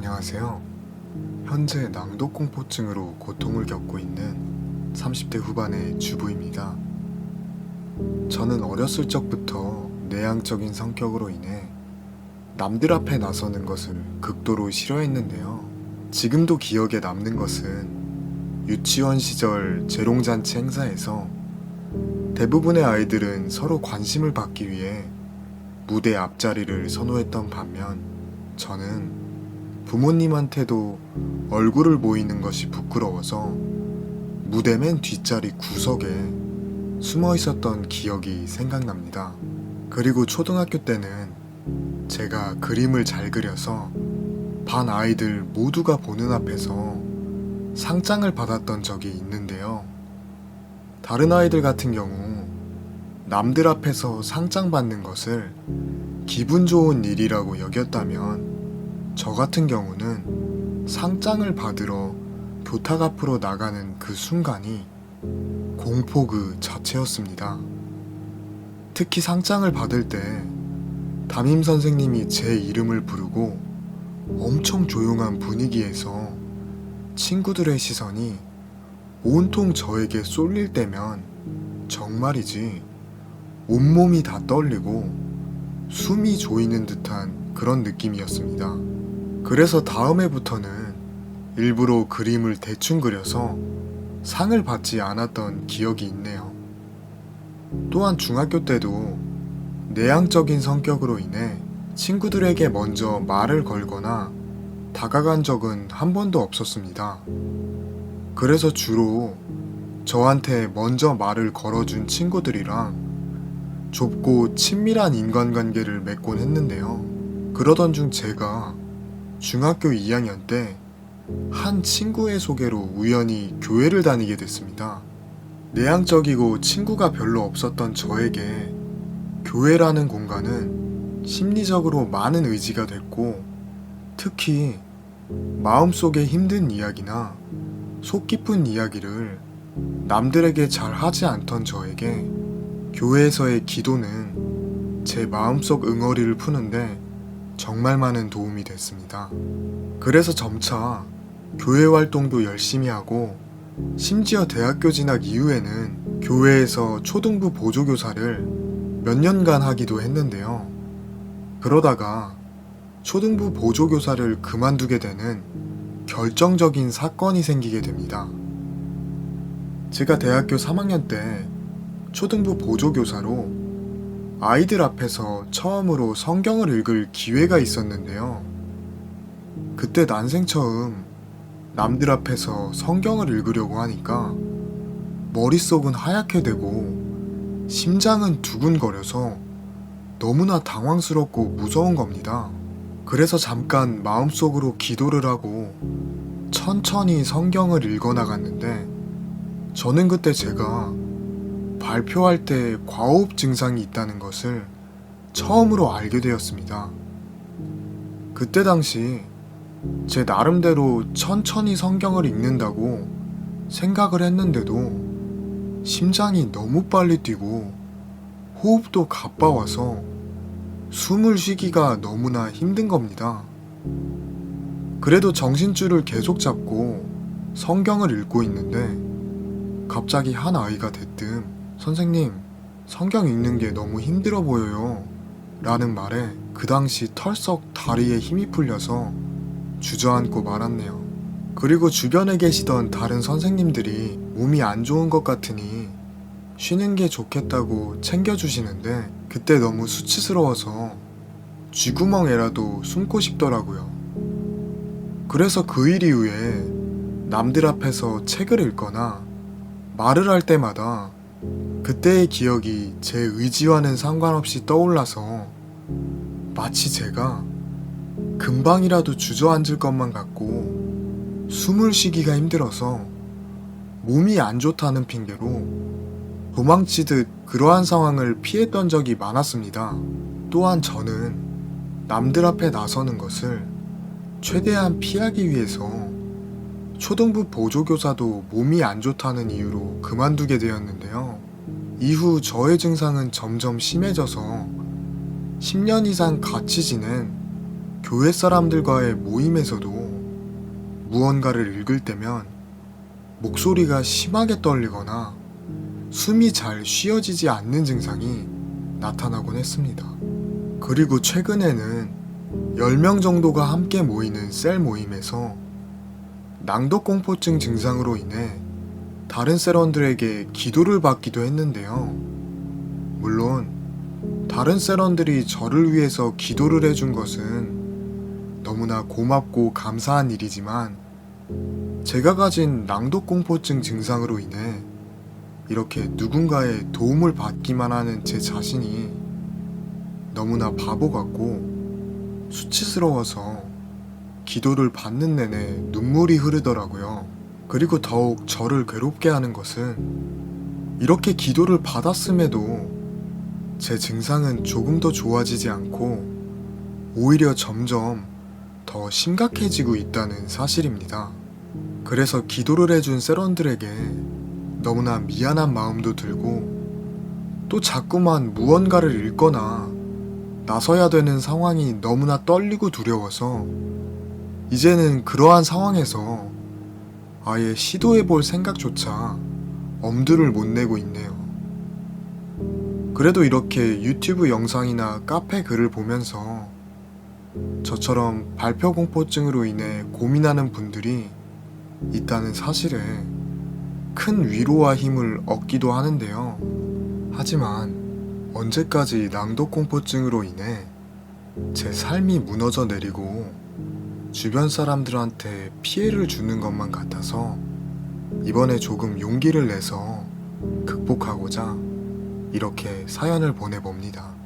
안녕하세요. 현재 낭독공포증으로 고통을 겪고 있는 30대 후반의 주부입니다. 저는 어렸을 적부터 내향적인 성격으로 인해 남들 앞에 나서는 것을 극도로 싫어했는데요. 지금도 기억에 남는 것은 유치원 시절 재롱잔치 행사에서 대부분의 아이들은 서로 관심을 받기 위해 무대 앞자리를 선호했던 반면 저는 부모님한테도 얼굴을 보이는 것이 부끄러워서 무대 맨 뒷자리 구석에 숨어 있었던 기억이 생각납니다. 그리고 초등학교 때는 제가 그림을 잘 그려서 반 아이들 모두가 보는 앞에서 상장을 받았던 적이 있는데요. 다른 아이들 같은 경우 남들 앞에서 상장 받는 것을 기분 좋은 일이라고 여겼다면 저 같은 경우는 상장을 받으러 교탁 앞으로 나가는 그 순간이 공포 그 자체였습니다. 특히 상장을 받을 때 담임 선생님이 제 이름을 부르고 엄청 조용한 분위기에서 친구들의 시선이 온통 저에게 쏠릴 때면 정말이지 온몸이 다 떨리고 숨이 조이는 듯한 그런 느낌이었습니다. 그래서 다음 해부터는 일부러 그림을 대충 그려서 상을 받지 않았던 기억이 있네요. 또한 중학교 때도 내향적인 성격으로 인해 친구들에게 먼저 말을 걸거나 다가간 적은 한 번도 없었습니다. 그래서 주로 저한테 먼저 말을 걸어준 친구들이랑 좁고 친밀한 인간관계를 맺곤 했는데요. 그러던 중 제가 중학교 2학년 때 한 친구의 소개로 우연히 교회를 다니게 됐습니다. 내향적이고 친구가 별로 없었던 저에게 교회라는 공간은 심리적으로 많은 의지가 됐고, 특히 마음속에 힘든 이야기나 속 깊은 이야기를 남들에게 잘 하지 않던 저에게 교회에서의 기도는 제 마음속 응어리를 푸는데 정말 많은 도움이 됐습니다. 그래서 점차 교회 활동도 열심히 하고, 심지어 대학교 진학 이후에는 교회에서 초등부 보조교사를 몇 년간 하기도 했는데요. 그러다가 초등부 보조교사를 그만두게 되는 결정적인 사건이 생기게 됩니다. 제가 대학교 3학년 때 초등부 보조교사로 아이들 앞에서 처음으로 성경을 읽을 기회가 있었는데요. 그때 난생 처음 남들 앞에서 성경을 읽으려고 하니까 머릿속은 하얗게 되고 심장은 두근거려서 너무나 당황스럽고 무서운 겁니다. 그래서 잠깐 마음속으로 기도를 하고 천천히 성경을 읽어나갔는데, 저는 그때 제가 발표할 때 과호흡 증상이 있다는 것을 처음으로 알게 되었습니다. 그때 당시 제 나름대로 천천히 성경을 읽는다고 생각을 했는데도 심장이 너무 빨리 뛰고 호흡도 가빠와서 숨을 쉬기가 너무나 힘든 겁니다. 그래도 정신줄을 계속 잡고 성경을 읽고 있는데 갑자기 한 아이가 대뜸 "선생님, 성경 읽는 게 너무 힘들어 보여요" 라는 말에 그 당시 털썩 다리에 힘이 풀려서 주저앉고 말았네요. 그리고 주변에 계시던 다른 선생님들이 몸이 안 좋은 것 같으니 쉬는 게 좋겠다고 챙겨주시는데, 그때 너무 수치스러워서 쥐구멍에라도 숨고 싶더라고요. 그래서 그 일 이후에 남들 앞에서 책을 읽거나 말을 할 때마다 그때의 기억이 제 의지와는 상관없이 떠올라서 마치 제가 금방이라도 주저앉을 것만 같고 숨을 쉬기가 힘들어서 몸이 안 좋다는 핑계로 도망치듯 그러한 상황을 피했던 적이 많았습니다. 또한 저는 남들 앞에 나서는 것을 최대한 피하기 위해서 초등부 보조교사도 몸이 안 좋다는 이유로 그만두게 되었는데요. 이후 저의 증상은 점점 심해져서 10년 이상 같이 지낸 교회 사람들과의 모임에서도 무언가를 읽을 때면 목소리가 심하게 떨리거나 숨이 잘 쉬어지지 않는 증상이 나타나곤 했습니다. 그리고 최근에는 10명 정도가 함께 모이는 셀 모임에서 낭독공포증 증상으로 인해 다른 셀원들에게 기도를 받기도 했는데요. 물론 다른 셀원들이 저를 위해서 기도를 해준 것은 너무나 고맙고 감사한 일이지만 제가 가진 낭독공포증 증상으로 인해 이렇게 누군가의 도움을 받기만 하는 제 자신이 너무나 바보 같고 수치스러워서 기도를 받는 내내 눈물이 흐르더라고요. 그리고 더욱 저를 괴롭게 하는 것은 이렇게 기도를 받았음에도 제 증상은 조금 더 좋아지지 않고 오히려 점점 더 심각해지고 있다는 사실입니다. 그래서 기도를 해준 셀원들에게 너무나 미안한 마음도 들고 또 자꾸만 무언가를 읽거나 나서야 되는 상황이 너무나 떨리고 두려워서 이제는 그러한 상황에서 아예 시도해볼 생각조차 엄두를 못 내고 있네요. 그래도 이렇게 유튜브 영상이나 카페 글을 보면서 저처럼 발표 공포증으로 인해 고민하는 분들이 있다는 사실에 큰 위로와 힘을 얻기도 하는데요. 하지만 언제까지 낭독 공포증으로 인해 제 삶이 무너져 내리고 주변 사람들한테 피해를 주는 것만 같아서 이번에 조금 용기를 내서 극복하고자 이렇게 사연을 보내봅니다.